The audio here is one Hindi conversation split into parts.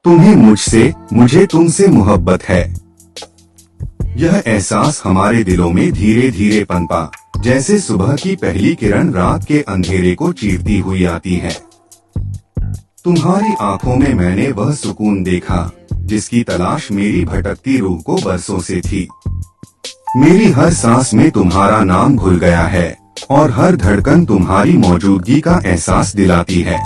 तुम्हें मुझसे, मुझे तुमसे मोहब्बत है। यह एहसास हमारे दिलों में धीरे धीरे पनपा, जैसे सुबह की पहली किरण रात के अंधेरे को चीरती हुई आती है। तुम्हारी आंखों में मैंने वह सुकून देखा जिसकी तलाश मेरी भटकती रूह को बरसों से थी। मेरी हर सांस में तुम्हारा नाम घुल गया है और हर धड़कन तुम्हारी मौजूदगी का एहसास दिलाती है।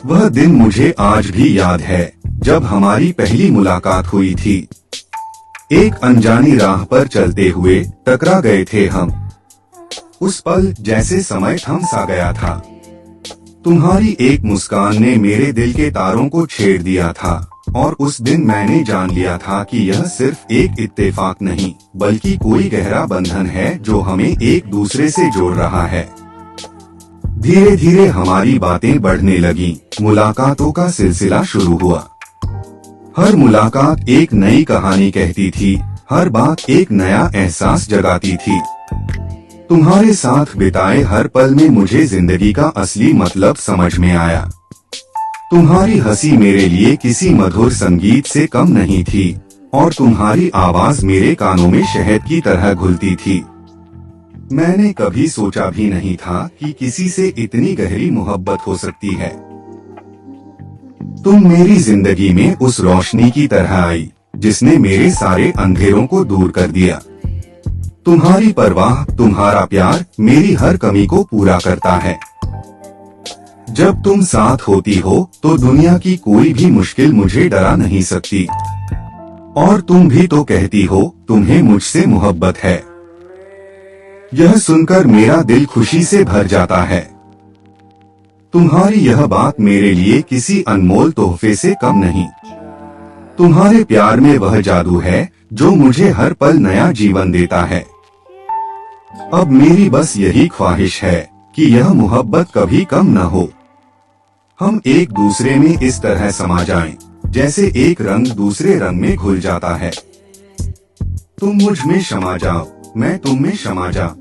वह दिन मुझे आज भी याद है जब हमारी पहली मुलाकात हुई थी। एक अनजानी राह पर चलते हुए टकरा गए थे हम। उस पल जैसे समय थम सा गया था। तुम्हारी एक मुस्कान ने मेरे दिल के तारों को छेड़ दिया था और उस दिन मैंने जान लिया था कि यह सिर्फ एक इत्तेफाक नहीं बल्कि कोई गहरा बंधन है जो हमें एक दूसरे से जोड़ रहा है। धीरे धीरे हमारी बातें बढ़ने लगी, मुलाकातों का सिलसिला शुरू हुआ। हर मुलाकात एक नई कहानी कहती थी, हर बात एक नया एहसास जगाती थी। तुम्हारे साथ बिताए हर पल में मुझे जिंदगी का असली मतलब समझ में आया। तुम्हारी हंसी मेरे लिए किसी मधुर संगीत से कम नहीं थी और तुम्हारी आवाज मेरे कानों में शहद की तरह घुलती थी। मैंने कभी सोचा भी नहीं था कि किसी से इतनी गहरी मोहब्बत हो सकती है। तुम मेरी जिंदगी में उस रोशनी की तरह आई जिसने मेरे सारे अंधेरों को दूर कर दिया। तुम्हारी परवाह, तुम्हारा प्यार मेरी हर कमी को पूरा करता है। जब तुम साथ होती हो तो दुनिया की कोई भी मुश्किल मुझे डरा नहीं सकती। और तुम भी तो कहती हो तुम्हें मुझसे मोहब्बत है। यह सुनकर मेरा दिल खुशी से भर जाता है। तुम्हारी यह बात मेरे लिए किसी अनमोल तोहफे से कम नहीं। तुम्हारे प्यार में वह जादू है जो मुझे हर पल नया जीवन देता है। अब मेरी बस यही ख्वाहिश है कि यह मोहब्बत कभी कम न हो। हम एक दूसरे में इस तरह समा जाएं, जैसे एक रंग दूसरे रंग में घुल जाता है। तुम मुझ में शमा जाओ, मैं तुम में शमा जा।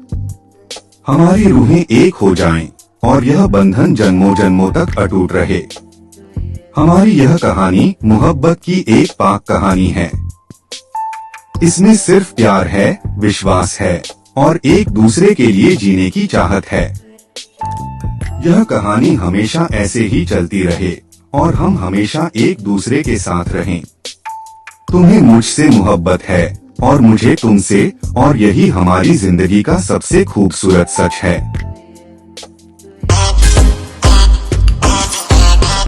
हमारी रूहें एक हो जाएं और यह बंधन जन्मों जन्मों तक अटूट रहे। हमारी यह कहानी मोहब्बत की एक पाक कहानी है। इसमें सिर्फ प्यार है, विश्वास है और एक दूसरे के लिए जीने की चाहत है। यह कहानी हमेशा ऐसे ही चलती रहे और हम हमेशा एक दूसरे के साथ रहें। तुम्हें मुझसे मोहब्बत है और मुझे तुमसे, और यही हमारी जिंदगी का सबसे खूबसूरत सच है।